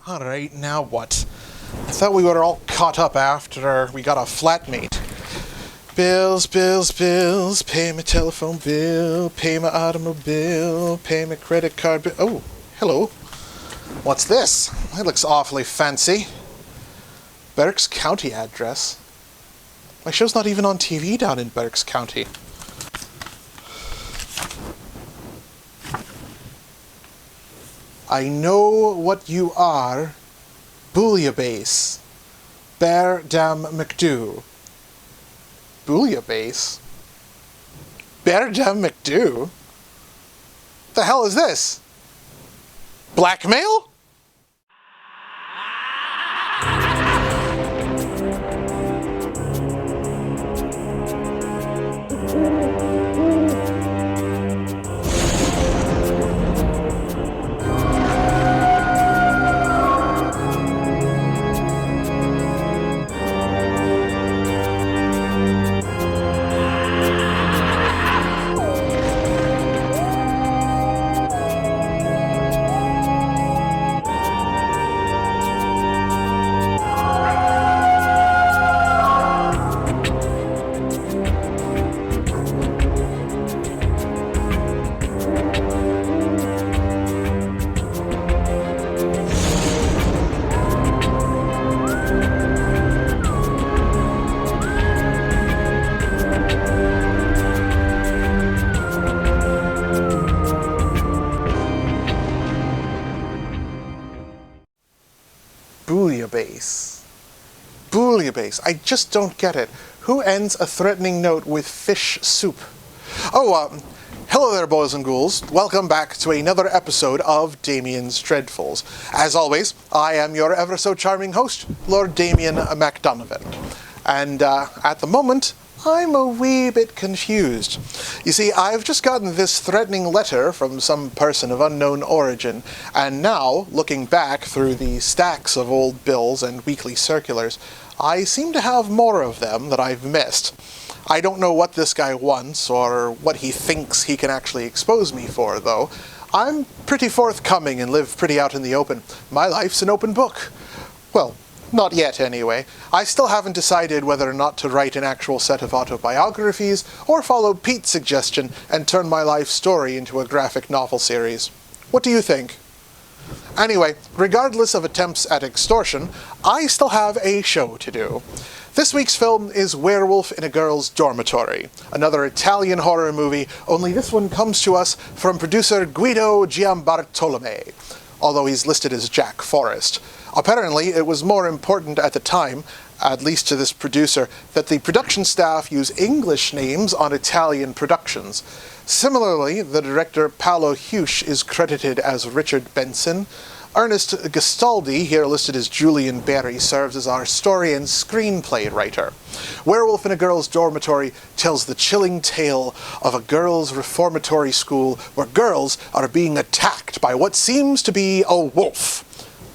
Alright, now what? I thought we were all caught up after we got a flatmate. Bills, bills, bills, pay my telephone bill, pay my automobile, pay my credit card bill. Oh, hello. What's this? That looks awfully fancy. Berks County address. My show's not even on TV down in Berks County. I know what you are. Bouillabaisse. Bear Dam McDo. Bouillabaisse? Bear Dam McDo? The hell is this? Blackmail? Bouillabaisse. Bouillabaisse. I just don't get it. Who ends a threatening note with fish soup? Hello there, boys and ghouls. Welcome back to another episode of Damian's Dreadfuls. As always, I am your ever so charming host, Lord Damian MacDonovan. And at the moment, I'm a wee bit confused. You see, I've just gotten this threatening letter from some person of unknown origin, and now, looking back through the stacks of old bills and weekly circulars, I seem to have more of them that I've missed. I don't know what this guy wants, or what he thinks he can actually expose me for, though. I'm pretty forthcoming and live pretty out in the open. My life's an open book. Well, not yet, anyway. I still haven't decided whether or not to write an actual set of autobiographies, or follow Pete's suggestion and turn my life story into a graphic novel series. What do you think? Anyway, regardless of attempts at extortion, I still have a show to do. This week's film is Werewolf in a Girl's Dormitory, another Italian horror movie, only this one comes to us from producer Guido Giambartolome, although he's listed as Jack Forrest. Apparently, it was more important at the time, at least to this producer, that the production staff use English names on Italian productions. Similarly, the director Paolo Heusch is credited as Richard Benson. Ernesto Gastaldi, here listed as Julian Barry, serves as our story and screenplay writer. Werewolf in a Girl's Dormitory tells the chilling tale of a girls' reformatory school where girls are being attacked by what seems to be a wolf.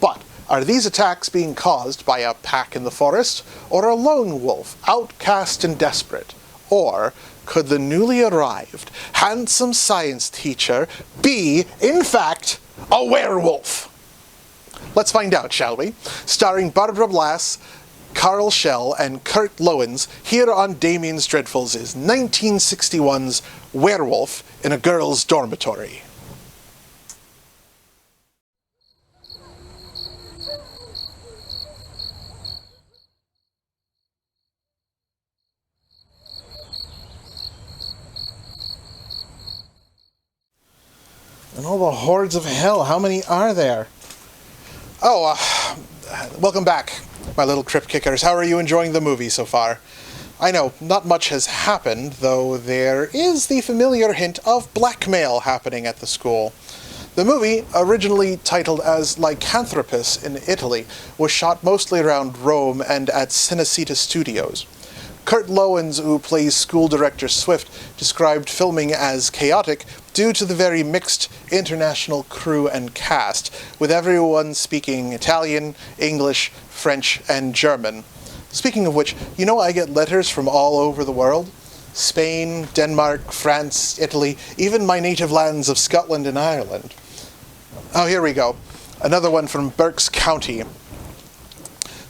But are these attacks being caused by a pack in the forest, or a lone wolf, outcast and desperate? Or could the newly arrived, handsome science teacher be, in fact, a werewolf? Let's find out, shall we? Starring Barbara Blass, Carl Schell, and Curt Lowens, here on Damian's Dreadfuls is 1961's Werewolf in a Girl's Dormitory. And all the hordes of hell, how many are there? Welcome back, my little crypt kickers. How are you enjoying the movie so far? I know, not much has happened, though there is the familiar hint of blackmail happening at the school. The movie, originally titled as Lycanthropus in Italy, was shot mostly around Rome and at Cinecittà Studios. Curt Lowens, who plays school director Swift, described filming as chaotic due to the very mixed international crew and cast, with everyone speaking Italian, English, French, and German. Speaking of which, you know I get letters from all over the world? Spain, Denmark, France, Italy, even my native lands of Scotland and Ireland. Oh, here we go. Another one from Berks County.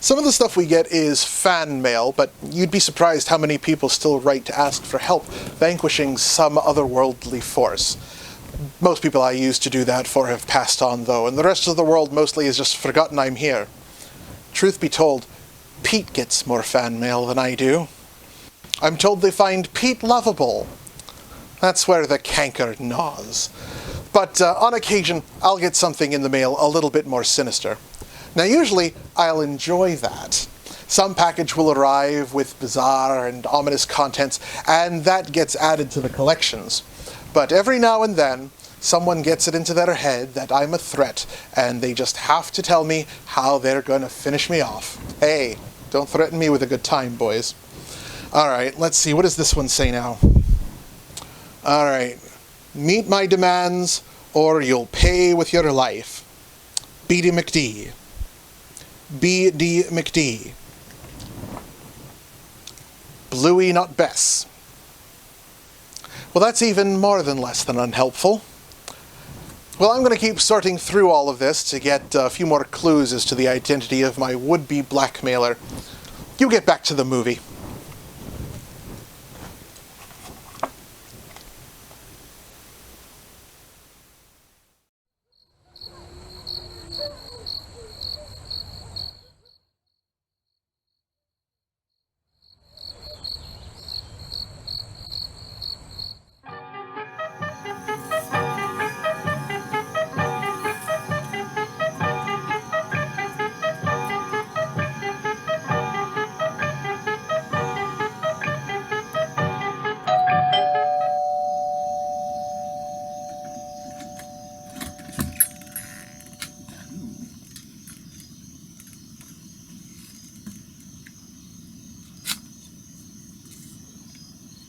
Some of the stuff we get is fan mail, but you'd be surprised how many people still write to ask for help vanquishing some otherworldly force. Most people I used to do that for have passed on, though, and the rest of the world mostly has just forgotten I'm here. Truth be told, Pete gets more fan mail than I do. I'm told they find Pete lovable. That's where the canker gnaws. But on occasion, I'll get something in the mail a little bit more sinister. Now usually, I'll enjoy that. Some package will arrive with bizarre and ominous contents, and that gets added to the collections. But every now and then, someone gets it into their head that I'm a threat, and they just have to tell me how they're going to finish me off. Hey, don't threaten me with a good time, boys. Alright, let's see, what does this one say now? Alright, meet my demands, or you'll pay with your life. B.D. McD. B.D. McD. Bluey not Bess. Well, that's even more than less than unhelpful. Well, I'm going to keep sorting through all of this to get a few more clues as to the identity of my would-be blackmailer. You get back to the movie.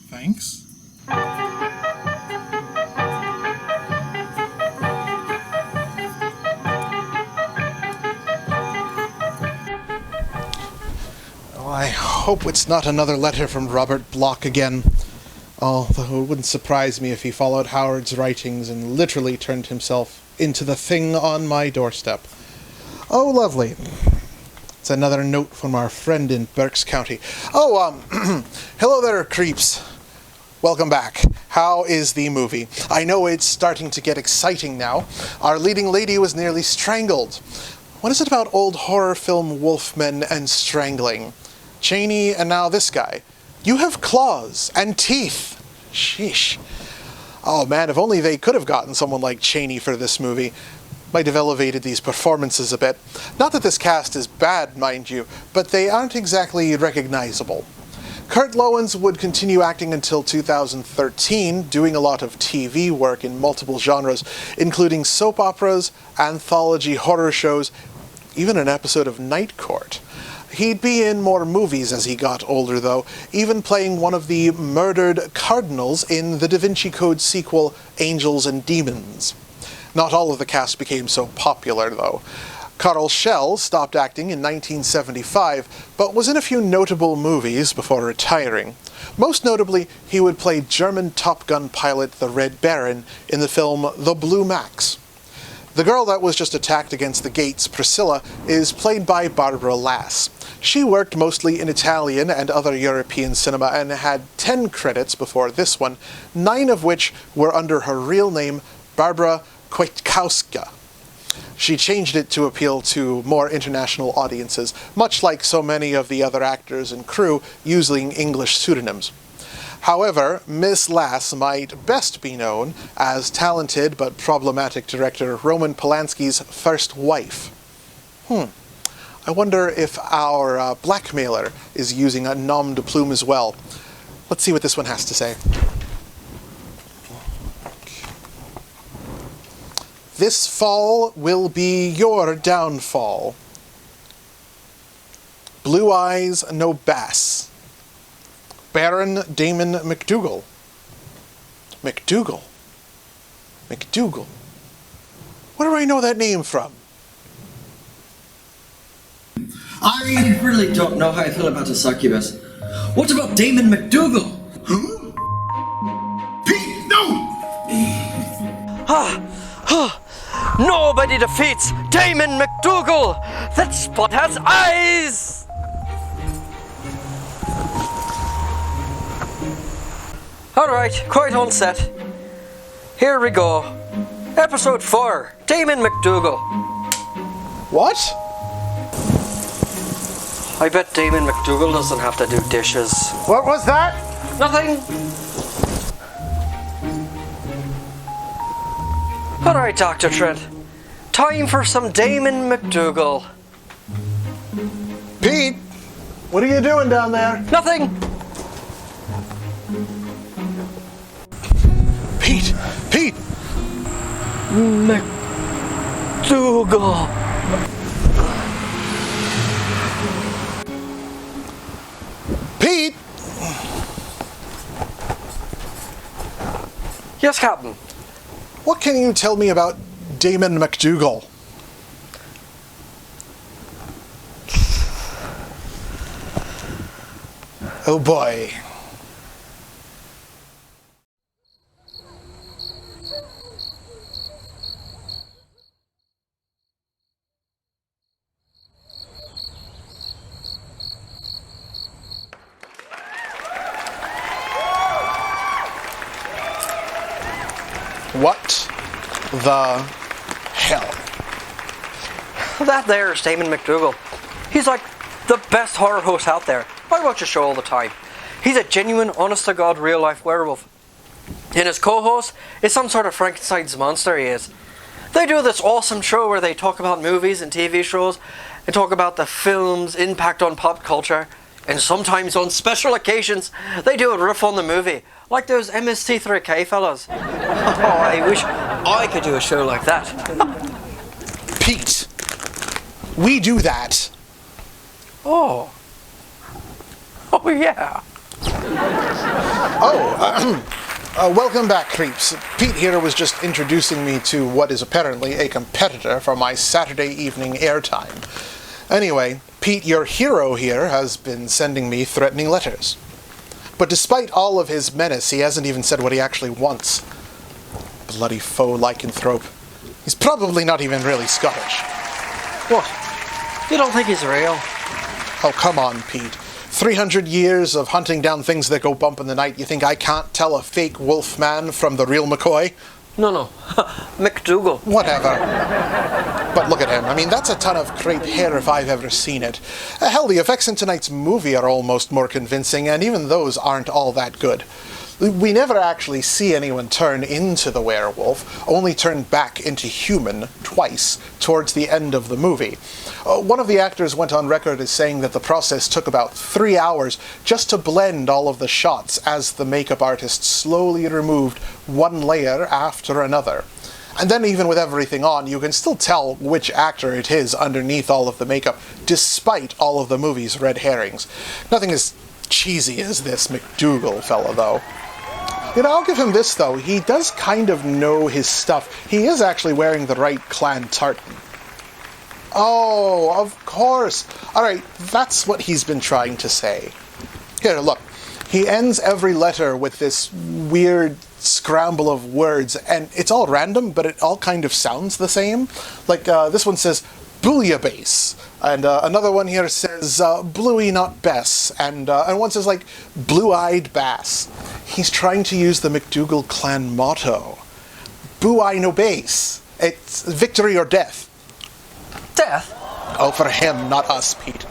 Thanks. Oh, I hope it's not another letter from Robert Bloch again. Although it wouldn't surprise me if he followed Howard's writings and literally turned himself into the thing on my doorstep. Oh, lovely. It's another note from our friend in Berks County. Hello there, creeps. Welcome back. How is the movie? I know it's starting to get exciting now. Our leading lady was nearly strangled. What is it about old horror film wolfmen and strangling? Cheney and now this guy. You have claws and teeth. Sheesh. Oh man, if only they could have gotten someone like Cheney for this movie. Might have elevated these performances a bit. Not that this cast is bad, mind you, but they aren't exactly recognizable. Curt Lowens would continue acting until 2013, doing a lot of TV work in multiple genres, including soap operas, anthology horror shows, even an episode of Night Court. He'd be in more movies as he got older, though, even playing one of the murdered cardinals in the Da Vinci Code sequel, Angels and Demons. Not all of the cast became so popular, though. Schell stopped acting in 1975, but was in a few notable movies before retiring. Most notably, he would play German Top Gun pilot the Red Baron in the film The Blue Max. The girl that was just attacked against the gates, Priscilla, is played by Barbara Lass. She worked mostly in Italian and other European cinema and had 10 credits before this one, 9 of which were under her real name, Barbara Kwiatkowska. She changed it to appeal to more international audiences, much like so many of the other actors and crew using English pseudonyms. However, Miss Lass might best be known as talented but problematic director Roman Polanski's first wife. I wonder if our blackmailer is using a nom de plume as well. Let's see what this one has to say. This fall will be your downfall. Blue eyes, no bass. Baron Damian MacDougall. MacDougall? Where do I know that name from? I really don't know how I feel about a succubus. What about Damian MacDougall? Huh? Pete, no! Nobody defeats Damon MacDougall! That spot has eyes! Alright, quite on set. Here we go. Episode 4, Damon MacDougall. What? I bet Damon MacDougall doesn't have to do dishes. What was that? Nothing. Alright, Dr. Trent. Time for some Damon MacDougall. Pete, what are you doing down there? Nothing. Pete! Pete! MacDougall. Pete! Yes, Captain. What can you tell me about Damon MacDougall? Oh boy. What the hell? That there is Damon MacDougall. He's like the best horror host out there. I watch his show all the time. He's a genuine, honest-to-God, real-life werewolf. And his co-host is some sort of Frankenstein's monster, he is. They do this awesome show where they talk about movies and TV shows and talk about the film's impact on pop culture. And sometimes on special occasions, they do a riff on the movie. Like those MST3K fellas. Oh, I wish I could do a show like that. Pete! We do that! Oh. Oh, yeah. Welcome back, creeps. Pete here was just introducing me to what is apparently a competitor for my Saturday evening airtime. Anyway, Pete, your hero here, has been sending me threatening letters. But despite all of his menace, he hasn't even said what he actually wants. Bloody faux lycanthrope. He's probably not even really Scottish. What? You don't think he's real? Oh, come on, Pete. 300 years of hunting down things that go bump in the night. You think I can't tell a fake wolf man from the real McCoy? No. MacDougall. Whatever. But look at him. I mean, that's a ton of crepe hair if I've ever seen it. Hell, the effects in tonight's movie are almost more convincing, and even those aren't all that good. We never actually see anyone turn into the werewolf, only turn back into human twice towards the end of the movie. One of the actors went on record as saying that the process took about 3 hours just to blend all of the shots as the makeup artist slowly removed one layer after another. And then even with everything on, you can still tell which actor it is underneath all of the makeup, despite all of the movie's red herrings. Nothing as cheesy as this MacDougall fella, though. You know, I'll give him this, though. He does kind of know his stuff. He is actually wearing the right clan tartan. Oh, of course. All right, that's what he's been trying to say. Here, look. He ends every letter with this weird scramble of words, and it's all random, but it all kind of sounds the same. Like, this one says, bouillabaisse, and another one here says, bluey not Bess, and one says, like, blue-eyed bass. He's trying to use the MacDougall clan motto. Boo-eye no base. It's victory or death. Death? Oh, for him, not us, Pete.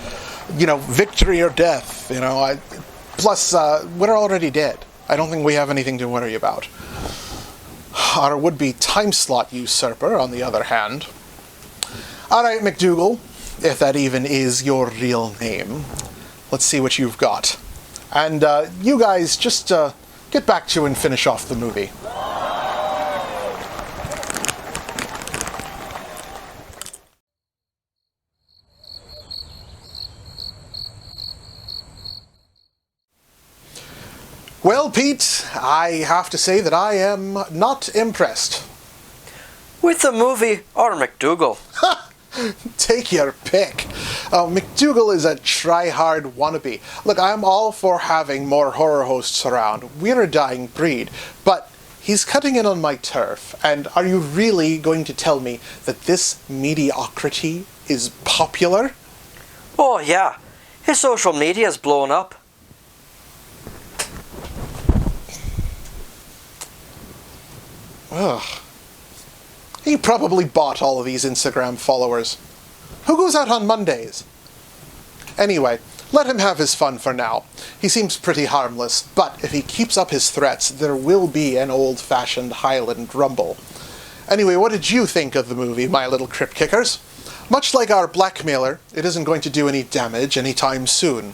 You know, victory or death, you know. Plus, we're already dead. I don't think we have anything to worry about. Our would-be time slot usurper, on the other hand. All right, MacDougall, if that even is your real name. Let's see what you've got. And you guys, just get back to and finish off the movie. Well, Pete, I have to say that I am not impressed. With the movie or MacDougall? Take your pick. MacDougall is a try-hard wannabe. Look, I'm all for having more horror hosts around. We're a dying breed. But He's cutting in on my turf, and are you really going to tell me that this mediocrity is popular? Oh, yeah. His social media's blown up. Ugh. He probably bought all of these Instagram followers. Who goes out on Mondays? Anyway, let him have his fun for now. He seems pretty harmless, but if he keeps up his threats, there will be an old-fashioned Highland rumble. Anyway, what did you think of the movie, my little crypt kickers? Much like our blackmailer, it isn't going to do any damage anytime soon.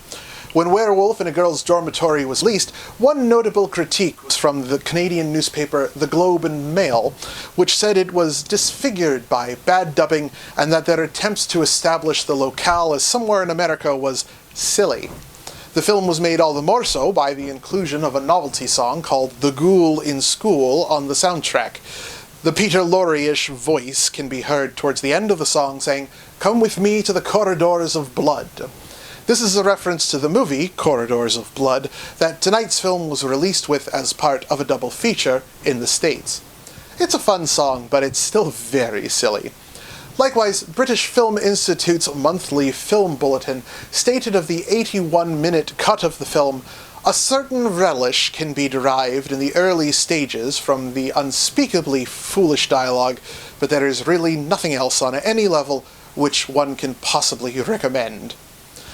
When Werewolf in a Girl's Dormitory was released, one notable critique was from the Canadian newspaper The Globe and Mail, which said it was disfigured by bad dubbing and that their attempts to establish the locale as somewhere in America was silly. The film was made all the more so by the inclusion of a novelty song called The Ghoul in School on the soundtrack. The Peter Lorre-ish voice can be heard towards the end of the song saying, "Come with me to the corridors of blood." This is a reference to the movie, Corridors of Blood, that tonight's film was released with as part of a double feature in the States. It's a fun song, but it's still very silly. Likewise, British Film Institute's monthly film bulletin stated of the 81-minute cut of the film, a certain relish can be derived in the early stages from the unspeakably foolish dialogue, but there is really nothing else on any level which one can possibly recommend.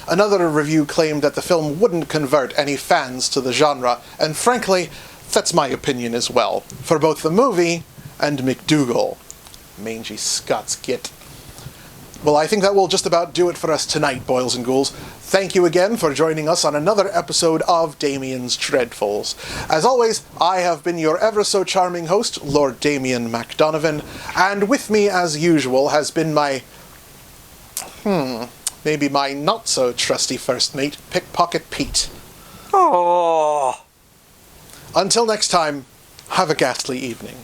Another review claimed that the film wouldn't convert any fans to the genre, and frankly, that's my opinion as well, for both the movie and MacDougall. Mangy Scots git. Well, I think that will just about do it for us tonight, boys and ghouls. Thank you again for joining us on another episode of Damian's Dreadfuls. As always, I have been your ever-so-charming host, Lord Damian MacDonovan, and with me, as usual, has been my... maybe my not-so-trusty first mate, Pickpocket Pete. Oh. Until next time, have a ghastly evening.